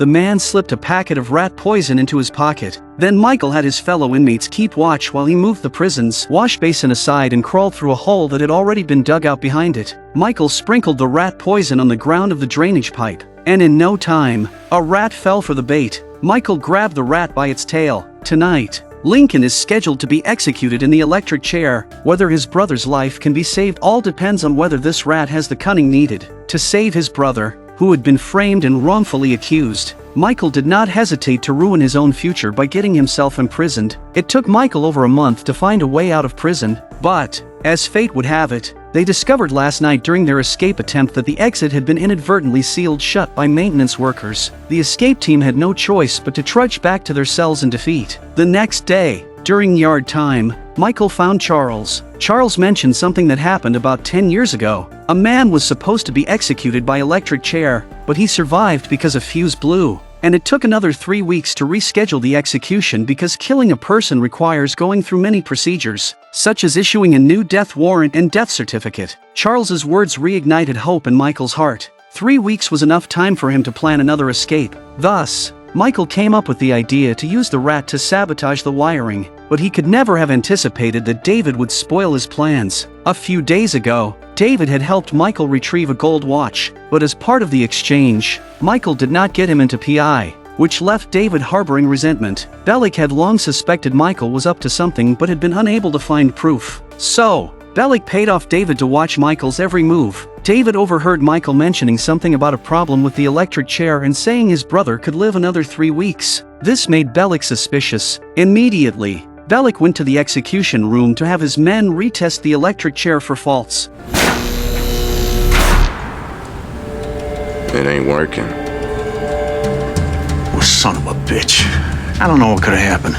The man slipped a packet of rat poison into his pocket. Then Michael had his fellow inmates keep watch while he moved the prison's wash basin aside and crawled through a hole that had already been dug out behind it. Michael sprinkled the rat poison on the ground of the drainage pipe, and in no time, a rat fell for the bait. Michael grabbed the rat by its tail. Tonight, Lincoln is scheduled to be executed in the electric chair. Whether his brother's life can be saved all depends on whether this rat has the cunning needed to save his brother, who had been framed and wrongfully accused. Michael did not hesitate to ruin his own future by getting himself imprisoned. It took Michael over a month to find a way out of prison, but, as fate would have it, they discovered last night during their escape attempt that the exit had been inadvertently sealed shut by maintenance workers. The escape team had no choice but to trudge back to their cells in defeat. The next day, during yard time, Michael found Charles. Charles mentioned something that happened about 10 years ago. A man was supposed to be executed by electric chair, but he survived because a fuse blew. And it took another 3 weeks to reschedule the execution because killing a person requires going through many procedures, such as issuing a new death warrant and death certificate. Charles's words reignited hope in Michael's heart. 3 weeks was enough time for him to plan another escape. Thus, Michael came up with the idea to use the rat to sabotage the wiring, but he could never have anticipated that David would spoil his plans. A few days ago, David had helped Michael retrieve a gold watch, but as part of the exchange, Michael did not get him into PI, which left David harboring resentment. Bellick had long suspected Michael was up to something but had been unable to find proof. So, Bellick paid off David to watch Michael's every move. David overheard Michael mentioning something about a problem with the electric chair and saying his brother could live another 3 weeks. This made Bellick suspicious. Immediately, Bellick went to the execution room to have his men retest the electric chair for faults. It ain't working. Oh, son of a bitch. I don't know what could have happened.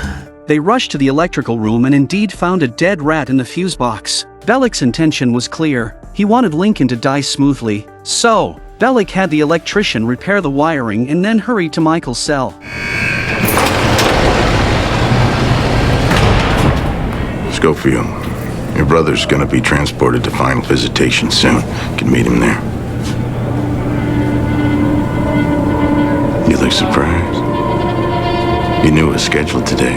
They rushed to the electrical room and indeed found a dead rat in the fuse box. Bellick's intention was clear. He wanted Lincoln to die smoothly. So, Bellick had the electrician repair the wiring and then hurried to Michael's cell. Schofield, your brother's gonna be transported to final visitation soon. Can meet him there. You look surprised. You knew it was scheduled today.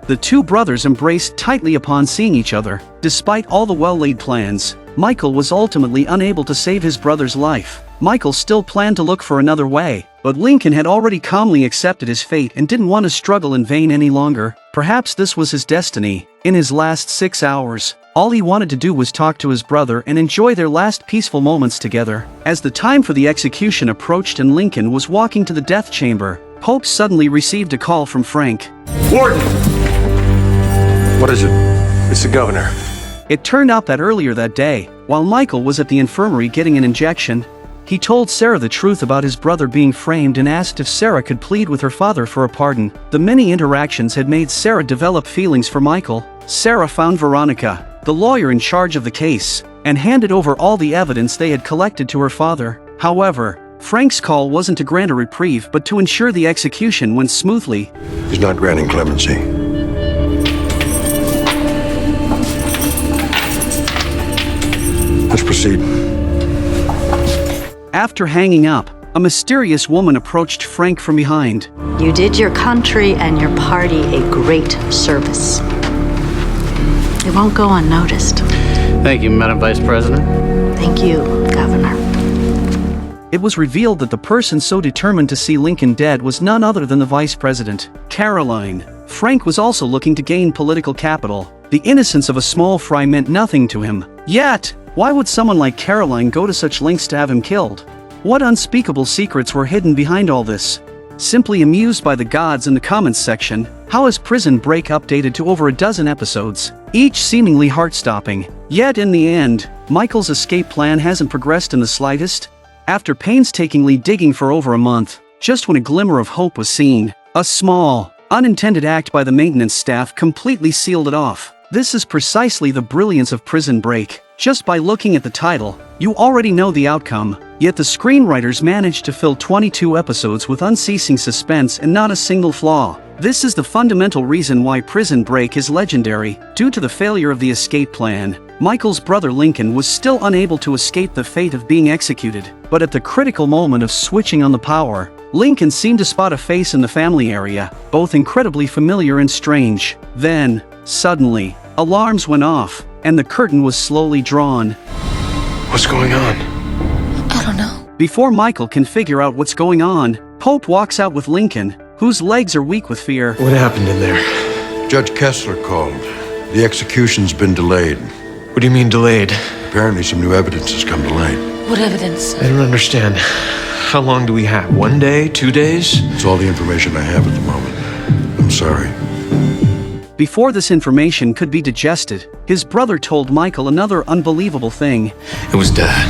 The two brothers embraced tightly upon seeing each other. Despite all the well-laid plans, Michael was ultimately unable to save his brother's life. Michael still planned to look for another way, but Lincoln had already calmly accepted his fate and didn't want to struggle in vain any longer. Perhaps this was his destiny. In his last 6 hours, all he wanted to do was talk to his brother and enjoy their last peaceful moments together. As the time for the execution approached and Lincoln was walking to the death chamber, Pope suddenly received a call from Frank. Warden! What is it? It's the governor. It turned out that earlier that day, while Michael was at the infirmary getting an injection, he told Sarah the truth about his brother being framed and asked if Sarah could plead with her father for a pardon. The many interactions had made Sarah develop feelings for Michael. Sarah found Veronica, the lawyer in charge of the case, and handed over all the evidence they had collected to her father. However, Frank's call wasn't to grant a reprieve but to ensure the execution went smoothly. He's not granting clemency. Let's proceed. After hanging up, a mysterious woman approached Frank from behind. You did your country and your party a great service. It won't go unnoticed. Thank you, Madam Vice President. Thank you, Governor. It was revealed that the person so determined to see Lincoln dead was none other than the Vice President, Caroline. Frank was also looking to gain political capital. The innocence of a small fry meant nothing to him. Yet, why would someone like Caroline go to such lengths to have him killed? What unspeakable secrets were hidden behind all this? Simply amused by the gods in the comments section, how is Prison Break updated to over a dozen episodes, each seemingly heart-stopping? Yet in the end, Michael's escape plan hasn't progressed in the slightest. After painstakingly digging for over a month, just when a glimmer of hope was seen, a small, unintended act by the maintenance staff completely sealed it off. This is precisely the brilliance of Prison Break. Just by looking at the title, you already know the outcome, yet the screenwriters managed to fill 22 episodes with unceasing suspense and not a single flaw. This is the fundamental reason why Prison Break is legendary. Due to the failure of the escape plan, Michael's brother Lincoln was still unable to escape the fate of being executed. But at the critical moment of switching on the power, Lincoln seemed to spot a face in the family area, both incredibly familiar and strange. Then, suddenly, alarms went off, and the curtain was slowly drawn. What's going on? I don't know. Before Michael can figure out what's going on, Pope walks out with Lincoln, whose legs are weak with fear. What happened in there? Judge Kessler called. The execution's been delayed. What do you mean delayed? Apparently some new evidence has come to light. What evidence? I don't understand. How long do we have? 1 day? 2 days? It's all the information I have at the moment. I'm sorry. Before this information could be digested, his brother told Michael another unbelievable thing. It was Dad.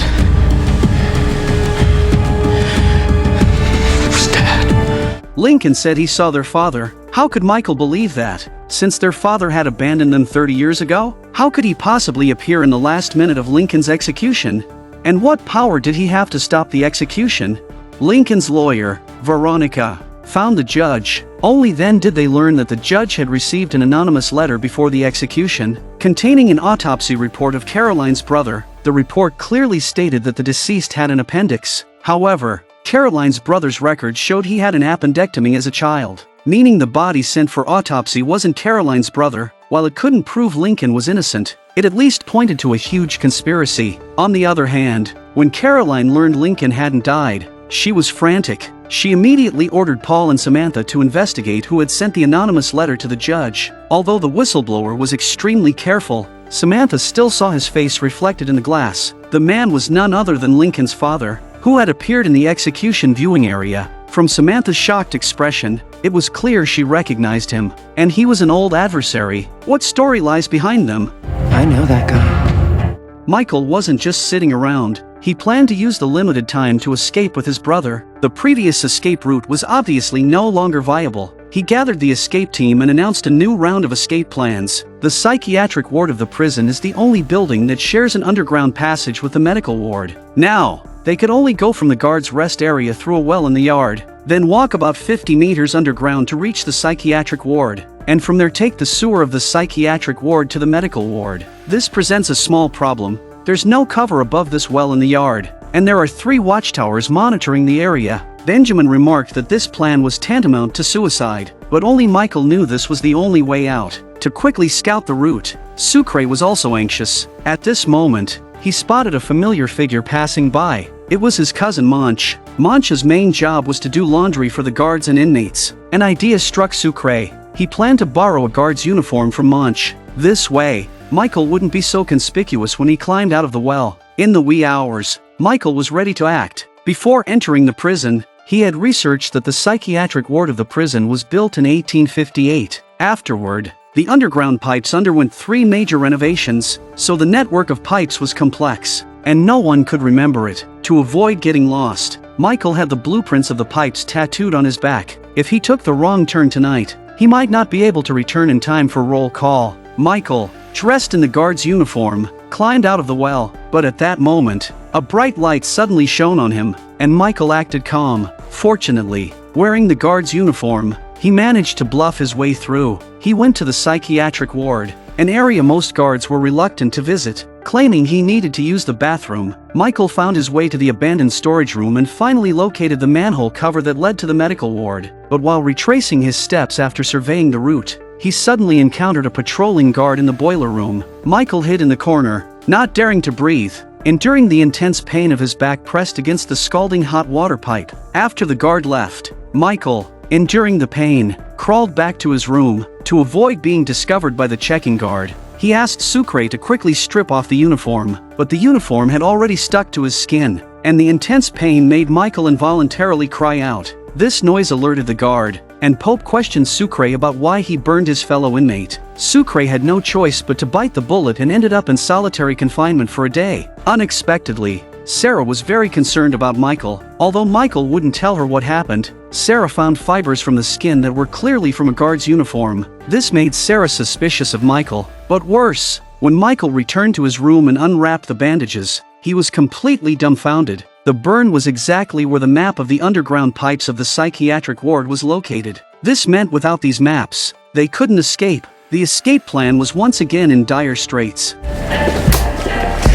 It was Dad. Lincoln said he saw their father. How could Michael believe that? Since their father had abandoned them 30 years ago? How could he possibly appear in the last minute of Lincoln's execution? And what power did he have to stop the execution? Lincoln's lawyer, Veronica, found the judge. Only then did they learn that the judge had received an anonymous letter before the execution, containing an autopsy report of Caroline's brother. The report clearly stated that the deceased had an appendix. However, Caroline's brother's record showed he had an appendectomy as a child, meaning the body sent for autopsy wasn't Caroline's brother. While it couldn't prove Lincoln was innocent, it at least pointed to a huge conspiracy. On the other hand, when Caroline learned Lincoln hadn't died, she was frantic. She immediately ordered Paul and Samantha to investigate who had sent the anonymous letter to the judge. Although the whistleblower was extremely careful, Samantha still saw his face reflected in the glass. The man was none other than Lincoln's father, who had appeared in the execution viewing area. From Samantha's shocked expression, it was clear she recognized him, and he was an old adversary. What story lies behind them? I know that guy. Michael wasn't just sitting around. He planned to use the limited time to escape with his brother. The previous escape route was obviously no longer viable. He gathered the escape team and announced a new round of escape plans. The psychiatric ward of the prison is the only building that shares an underground passage with the medical ward. Now, they could only go from the guards' rest area through a well in the yard, then walk about 50 meters underground to reach the psychiatric ward, and from there take the sewer of the psychiatric ward to the medical ward. This presents a small problem. There's no cover above this well in the yard, and there are 3 watchtowers monitoring the area. Benjamin remarked that this plan was tantamount to suicide, but only Michael knew this was the only way out. To quickly scout the route, Sucre was also anxious. At this moment, he spotted a familiar figure passing by. It was his cousin Monch. Monch's main job was to do laundry for the guards and inmates. An idea struck Sucre. He planned to borrow a guard's uniform from Monch. This way, Michael wouldn't be so conspicuous when he climbed out of the well. In the wee hours, Michael was ready to act. Before entering the prison, he had researched that the psychiatric ward of the prison was built in 1858. Afterward, the underground pipes underwent 3 major renovations, so the network of pipes was complex, and no one could remember it. To avoid getting lost, Michael had the blueprints of the pipes tattooed on his back. If he took the wrong turn tonight, he might not be able to return in time for roll call. Michael, dressed in the guard's uniform, climbed out of the well, but at that moment, a bright light suddenly shone on him, and Michael acted calm. Fortunately, wearing the guard's uniform, he managed to bluff his way through. He went to the psychiatric ward, an area most guards were reluctant to visit. Claiming he needed to use the bathroom, Michael found his way to the abandoned storage room and finally located the manhole cover that led to the medical ward. But while retracing his steps after surveying the route, he suddenly encountered a patrolling guard in the boiler room. Michael hid in the corner, not daring to breathe, enduring the intense pain of his back pressed against the scalding hot water pipe. After the guard left, Michael, enduring the pain, crawled back to his room. To avoid being discovered by the checking guard, he asked Sucre to quickly strip off the uniform, but the uniform had already stuck to his skin, and the intense pain made Michael involuntarily cry out. This noise alerted the guard, and Pope questioned Sucre about why he burned his fellow inmate. Sucre had no choice but to bite the bullet and ended up in solitary confinement for a day. Unexpectedly, Sarah was very concerned about Michael. Although Michael wouldn't tell her what happened, Sarah found fibers from the skin that were clearly from a guard's uniform. This made Sarah suspicious of Michael. But worse, When Michael returned to his room and unwrapped the bandages, he was completely dumbfounded. The burn was exactly where the map of the underground pipes of the psychiatric ward was located. This meant without these maps, they couldn't escape. The escape plan was once again in dire straits.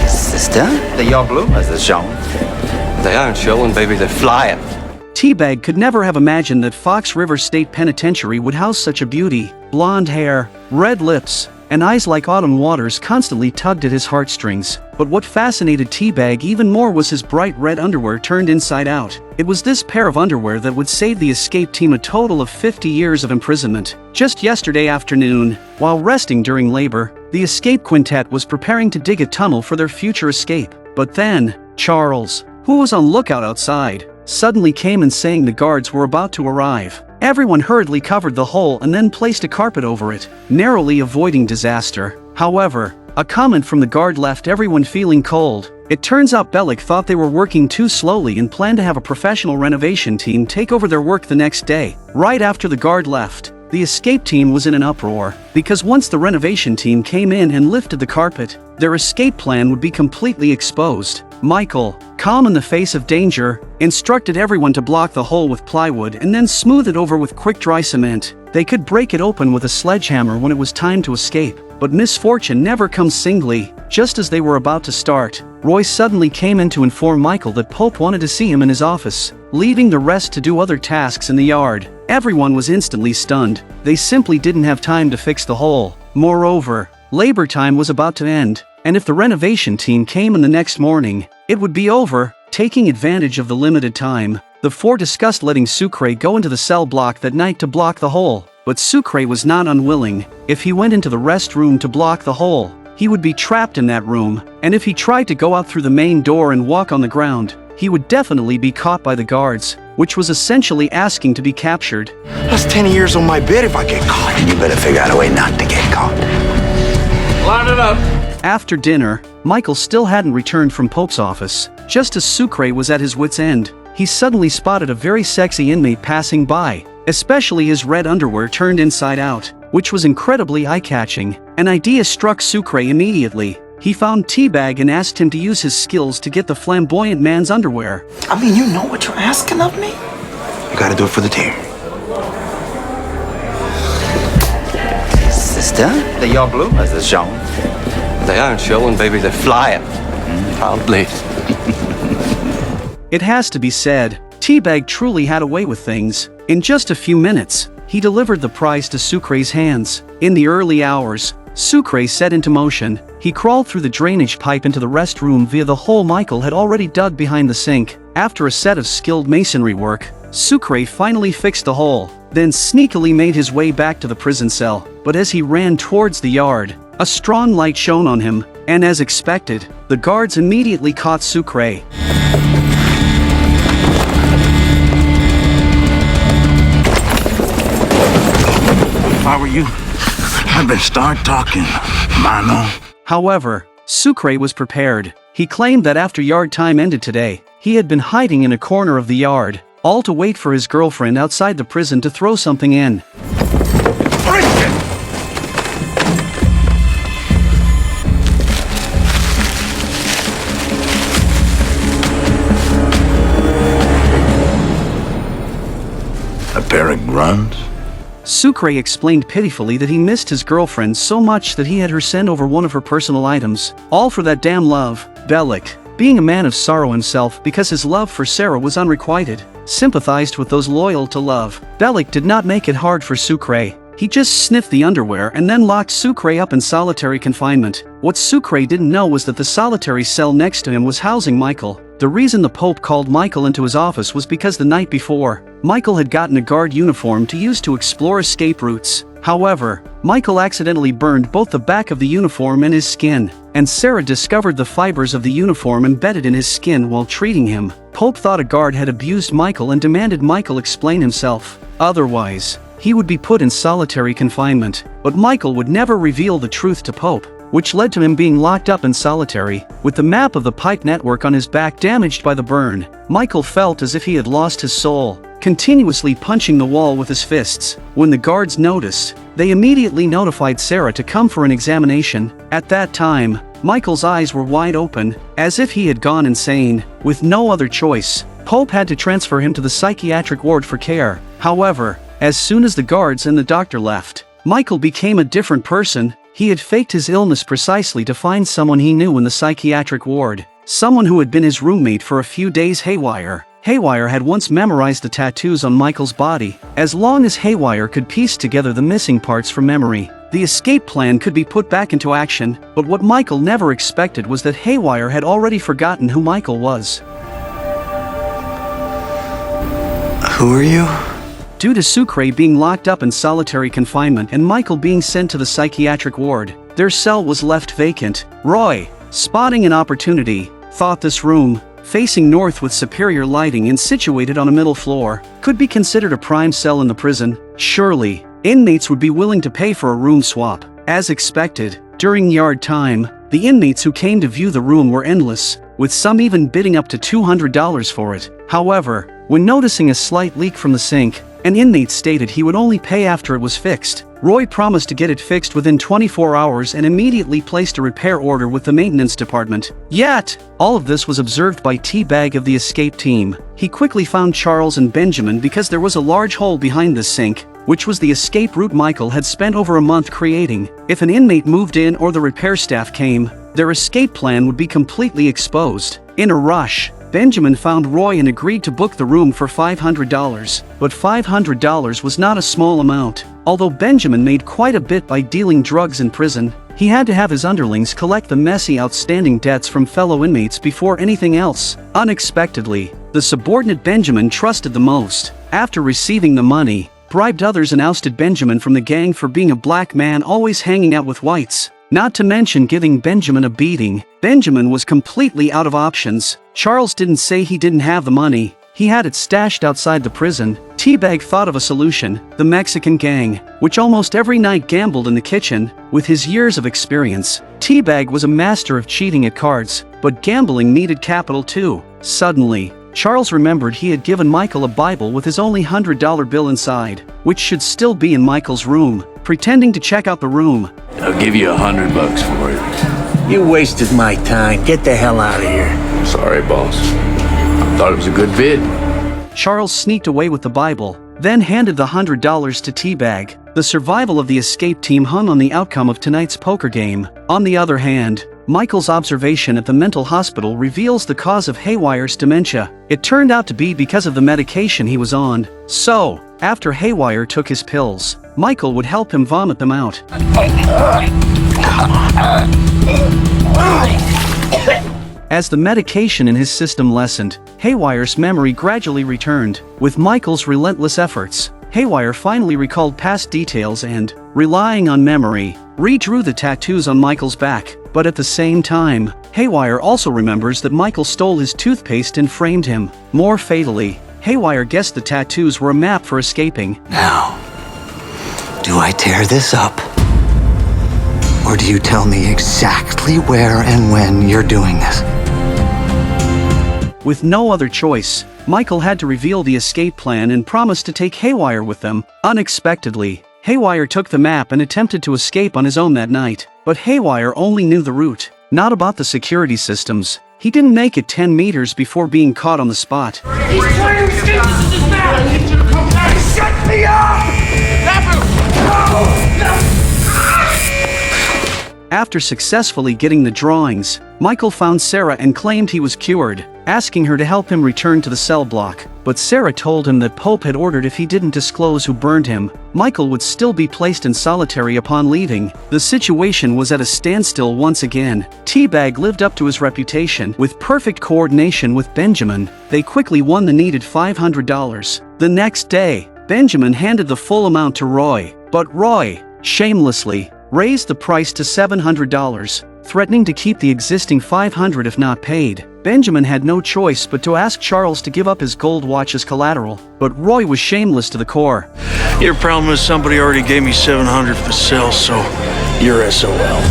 Sister, the yacht blue as the shown. They aren't showing, baby, they're flying. Teabag could never have imagined that Fox River State Penitentiary would house such a beauty. Blonde hair, red lips, and eyes like autumn waters constantly tugged at his heartstrings. But what fascinated Teabag even more was his bright red underwear turned inside out. It was this pair of underwear that would save the escape team a total of 50 years of imprisonment. Just yesterday afternoon, while resting during labor, the escape quintet was preparing to dig a tunnel for their future escape. But then, Charles, who was on lookout outside, suddenly came and saying the guards were about to arrive. Everyone hurriedly covered the hole and then placed a carpet over it, narrowly avoiding disaster. However, a comment from the guard left everyone feeling cold. It turns out Bellick thought they were working too slowly and planned to have a professional renovation team take over their work the next day. Right after the guard left, the escape team was in an uproar, because once the renovation team came in and lifted the carpet, their escape plan would be completely exposed. Michael, calm in the face of danger, instructed everyone to block the hole with plywood and then smooth it over with quick-dry cement. They could break it open with a sledgehammer when it was time to escape. But misfortune never comes singly. Just as they were about to start, Roy suddenly came in to inform Michael that Pope wanted to see him in his office, leaving the rest to do other tasks in the yard. Everyone was instantly stunned. They simply didn't have time to fix the hole. Moreover, labor time was about to end, and if the renovation team came in the next morning, it would be over. Taking advantage of the limited time, the four discussed letting Sucre go into the cell block that night to block the hole. But Sucre was not unwilling. If he went into the restroom to block the hole, he would be trapped in that room, and if he tried to go out through the main door and walk on the ground, he would definitely be caught by the guards, which was essentially asking to be captured. That's 10 years on my bed if I get caught. You better figure out a way not to get caught. Line it up. After dinner, Michael still hadn't returned from Pope's office. Just as Sucre was at his wit's end, he suddenly spotted a very sexy inmate passing by, especially his red underwear turned inside out, which was incredibly eye-catching. An idea struck Sucre immediately. He found Teabag and asked him to use his skills to get the flamboyant man's underwear. I mean, you know what you're asking of me? You gotta do it for the team. Sister, the yacht blue as the shown. They aren't showing, baby, they're flying. Proudly. It has to be said, Teabag truly had a way with things. In just a few minutes, he delivered the prize to Sucre's hands. In the early hours, Sucre set into motion. He crawled through the drainage pipe into the restroom via the hole Michael had already dug behind the sink. After a set of skilled masonry work, Sucre finally fixed the hole, then sneakily made his way back to the prison cell. But as he ran towards the yard, a strong light shone on him, and as expected, the guards immediately caught Sucre. If I were you, I'd been start talking, mano. However, Sucre was prepared. He claimed that after yard time ended today, he had been hiding in a corner of the yard, all to wait for his girlfriend outside the prison to throw something in. A pair of grunts? Sucre explained pitifully that he missed his girlfriend so much that he had her send over one of her personal items, all for that damn love. Bellick, being a man of sorrow himself because his love for Sarah was unrequited, sympathized with those loyal to love. Bellick did not make it hard for Sucre. He just sniffed the underwear and then locked Sucre up in solitary confinement. What Sucre didn't know was that the solitary cell next to him was housing Michael. The reason the Pope called Michael into his office was because the night before, Michael had gotten a guard uniform to use to explore escape routes. However, Michael accidentally burned both the back of the uniform and his skin, and Sarah discovered the fibers of the uniform embedded in his skin while treating him. Pope thought a guard had abused Michael and demanded Michael explain himself. Otherwise, he would be put in solitary confinement. But Michael would never reveal the truth to Pope, which led to him being locked up in solitary. With the map of the pipe network on his back damaged by the burn, Michael felt as if he had lost his soul, continuously punching the wall with his fists. When the guards noticed, They immediately notified Sarah to come for an examination. At that time, Michael's eyes were wide open, as if he had gone insane. With no other choice, Pope had to transfer him to the psychiatric ward for care. However, as soon as the guards and the doctor left, Michael became a different person. He had faked his illness precisely to find someone he knew in the psychiatric ward, someone who had been his roommate for a few days. Haywire. Haywire had once memorized the tattoos on Michael's body. As long as Haywire could piece together the missing parts from memory, the escape plan could be put back into action. But what Michael never expected was that Haywire had already forgotten who Michael was. Who are you? Due to Sucre being locked up in solitary confinement and Michael being sent to the psychiatric ward, their cell was left vacant. Roy, spotting an opportunity, thought this room, facing north with superior lighting and situated on a middle floor, could be considered a prime cell in the prison. Surely, inmates would be willing to pay for a room swap. As expected, during yard time, the inmates who came to view the room were endless, with some even bidding up to $200 for it. However, when noticing a slight leak from the sink, an inmate stated he would only pay after it was fixed. Roy promised to get it fixed within 24 hours and immediately placed a repair order with the maintenance department. Yet, all of this was observed by T-Bag of the escape team. He quickly found Charles and Benjamin because there was a large hole behind the sink, which was the escape route Michael had spent over a month creating. If an inmate moved in or the repair staff came, their escape plan would be completely exposed. In a rush, Benjamin found Roy and agreed to book the room for $500. But $500 was not a small amount. Although Benjamin made quite a bit by dealing drugs in prison, he had to have his underlings collect the messy outstanding debts from fellow inmates before anything else. Unexpectedly, the subordinate Benjamin trusted the most, after receiving the money, bribed others and ousted Benjamin from the gang for being a black man always hanging out with whites. Not to mention giving Benjamin a beating. Benjamin was completely out of options. Charles didn't say he didn't have the money. He had it stashed outside the prison. T-Bag thought of a solution, the Mexican gang, which almost every night gambled in the kitchen. With his years of experience, T-Bag was a master of cheating at cards, but gambling needed capital too. Suddenly, Charles remembered he had given Michael a Bible with his only $100 bill inside, which should still be in Michael's room. Pretending to check out the room, "I'll give you $100 for it." You wasted my time. Get the hell out of here. Sorry, boss. I thought it was a good bid. Charles sneaked away with the Bible, then handed the $100 to T-Bag. The survival of the escape team hung on the outcome of tonight's poker game. On the other hand, Michael's observation at the mental hospital reveals the cause of Haywire's dementia. It turned out to be because of the medication he was on. So, after Haywire took his pills, Michael would help him vomit them out. As the medication in his system lessened, Haywire's memory gradually returned. With Michael's relentless efforts, Haywire finally recalled past details and, relying on memory, redrew the tattoos on Michael's back. But at the same time, Haywire also remembers that Michael stole his toothpaste and framed him. More fatally, Haywire guessed the tattoos were a map for escaping. Now, do I tear this up? Or do you tell me exactly where and when you're doing this? With no other choice, Michael had to reveal the escape plan and promised to take Haywire with them. Unexpectedly, Haywire took the map and attempted to escape on his own that night. But Haywire only knew the route, not about the security systems. He didn't make it 10 meters before being caught on the spot. He's trying to escape this now! I need you to come back! Shut me up! After successfully getting the drawings, Michael found Sarah and claimed he was cured, asking her to help him return to the cell block. But Sarah told him that Pope had ordered if he didn't disclose who burned him, Michael would still be placed in solitary upon leaving. The situation was at a standstill once again. T-Bag lived up to his reputation. With perfect coordination with Benjamin, they quickly won the needed $500. The next day, Benjamin handed the full amount to Roy, but Roy, shamelessly, raised the price to $700, threatening to keep the existing $500 if not paid. Benjamin had no choice but to ask Charles to give up his gold watch as collateral, but Roy was shameless to the core. Your problem is somebody already gave me $700 for the sale, so you're SOL.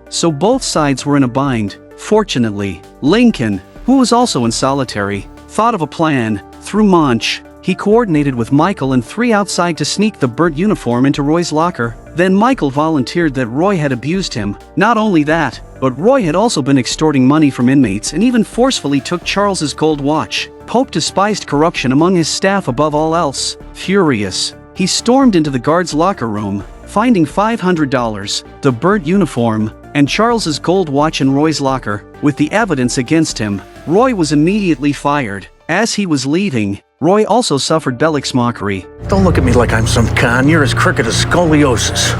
So both sides were in a bind. Fortunately, Lincoln, who was also in solitary, thought of a plan. Through Munch, he He coordinated with Michael and 3 outside to sneak the burnt uniform into Roy's locker. Then Michael volunteered that Roy had abused him. Not only that, but Roy had also been extorting money from inmates and even forcefully took Charles's gold watch. Pope despised corruption among his staff above all else. Furious, he stormed into the guard's locker room, finding $500, the burnt uniform, and Charles's gold watch in Roy's locker. With the evidence against him, Roy was immediately fired. As he was leaving, Roy also suffered Bellick's mockery. Don't look at me like I'm some con. You're as crooked as scoliosis.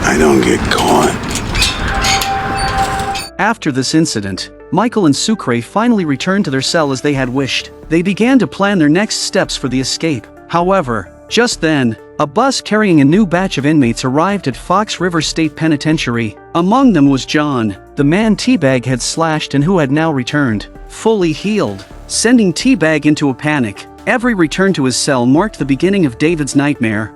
I don't get caught. After this incident, Michael and Sucre finally returned to their cell as they had wished. They began to plan their next steps for the escape. However, just then, a bus carrying a new batch of inmates arrived at Fox River State Penitentiary. Among them was John, the man T-Bag had slashed and who had now returned, fully healed, sending T-Bag into a panic. Every return to his cell marked the beginning of David's nightmare.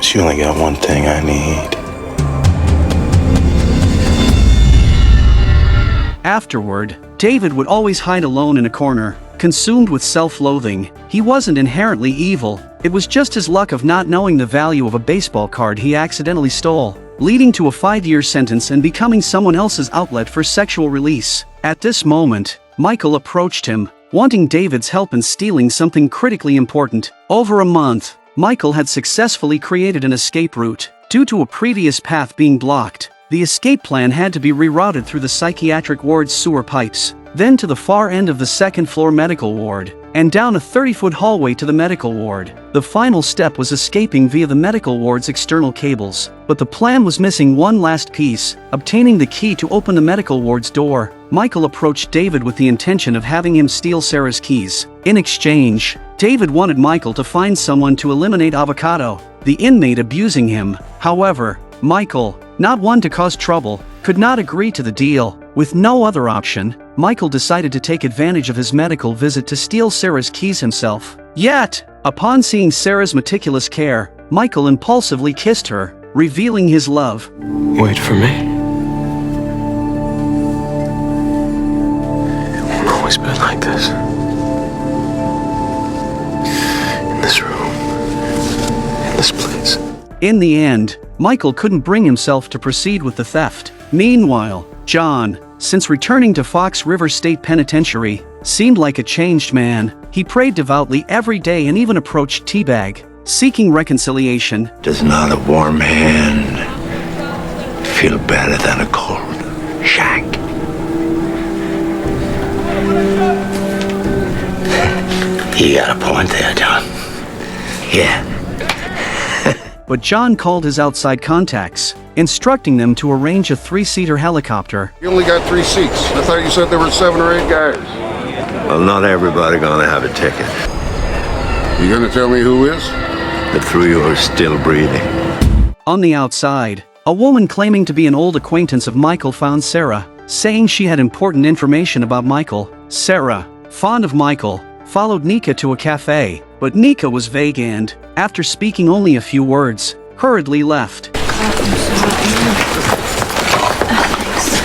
She only got one thing I need. Afterward, David would always hide alone in a corner, consumed with self-loathing. He wasn't inherently evil, it was just his luck of not knowing the value of a baseball card he accidentally stole, leading to a 5-year sentence and becoming someone else's outlet for sexual release. At this moment, Michael approached him, wanting David's help in stealing something critically important. Over a month, Michael had successfully created an escape route. Due to a previous path being blocked, the escape plan had to be rerouted through the psychiatric ward's sewer pipes, then to the far end of the second-floor medical ward, and down a 30-foot hallway to the medical ward. The final step was escaping via the medical ward's external cables, but the plan was missing one last piece: obtaining the key to open the medical ward's door. Michael approached David with the intention of having him steal Sarah's keys. In exchange, David wanted Michael to find someone to eliminate Avocado, the inmate abusing him. However, Michael, not one to cause trouble, could not agree to the deal. With no other option, Michael decided to take advantage of his medical visit to steal Sarah's keys himself. Yet, upon seeing Sarah's meticulous care, Michael impulsively kissed her, revealing his love. Wait for me. It won't always be like this. In this room. In this place. In the end, Michael couldn't bring himself to proceed with the theft. Meanwhile, John, since returning to Fox River State Penitentiary, seemed like a changed man. He prayed devoutly every day and even approached T-Bag, seeking reconciliation. Does not a warm hand feel better than a cold shank? You got a point there, John. Yeah. But John called his outside contacts, instructing them to arrange a 3-seater helicopter. You only got 3 seats. I thought you said there were 7 or 8 guys. Well, not everybody gonna have a ticket. You gonna tell me who is? The 3 are still breathing. On the outside, a woman claiming to be an old acquaintance of Michael found Sarah, saying she had important information about Michael. Sarah, fond of Michael, followed Nika to a cafe, but Nika was vague and, after speaking only a few words, hurriedly left.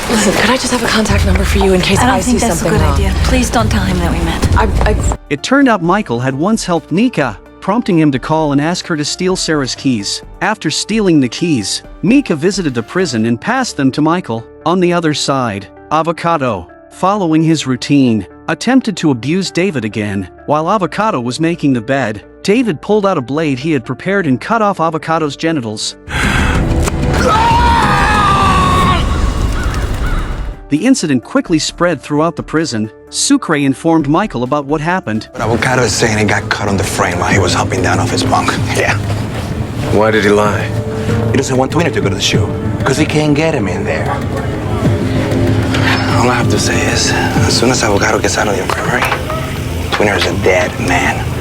Listen, could I just have a contact number for you in case I see something wrong? I don't think that's a good idea. Please don't tell him that we met. It turned out Michael had once helped Nika, prompting him to call and ask her to steal Sarah's keys. After stealing the keys, Mika visited the prison and passed them to Michael. On the other side, Avocado, following his routine, attempted to abuse David again. While Avocado was making the bed, David pulled out a blade he had prepared and cut off Avocado's genitals. The incident quickly spread throughout the prison. Sucre informed Michael about what happened. But Avocado is saying he got cut on the frame while he was hopping down off his bunk. Yeah. Why did he lie? He doesn't want Twinner to go to the show, because he can't get him in there. All I have to say is, as soon as Avocado gets out of the infirmary, Twinner is a dead man.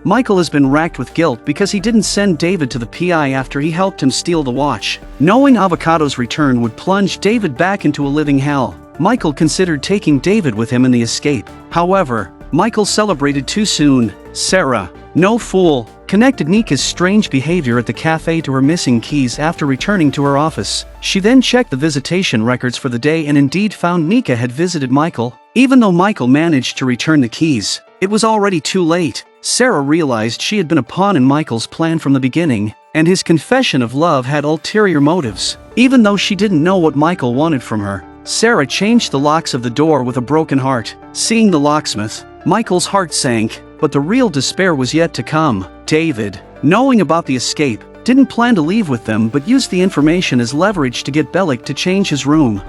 Michael has been racked with guilt because he didn't send David to the PI after he helped him steal the watch. Knowing Avocado's return would plunge David back into a living hell, Michael considered taking David with him in the escape. However, Michael celebrated too soon. Sarah, no fool, connected Nika's strange behavior at the cafe to her missing keys after returning to her office. She then checked the visitation records for the day and indeed found Nika had visited Michael. Even though Michael managed to return the keys, it was already too late. Sarah realized she had been a pawn in Michael's plan from the beginning, and his confession of love had ulterior motives. Even though she didn't know what Michael wanted from her, Sarah changed the locks of the door with a broken heart. Seeing the locksmith, Michael's heart sank, but the real despair was yet to come. David, knowing about the escape, didn't plan to leave with them but used the information as leverage to get Bellick to change his room.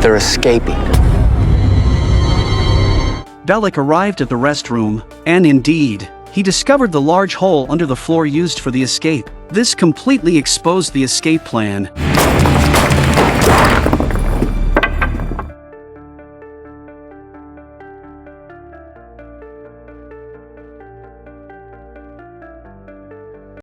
They're escaping. Bellick arrived at the restroom, and indeed, he discovered the large hole under the floor used for the escape. This completely exposed the escape plan.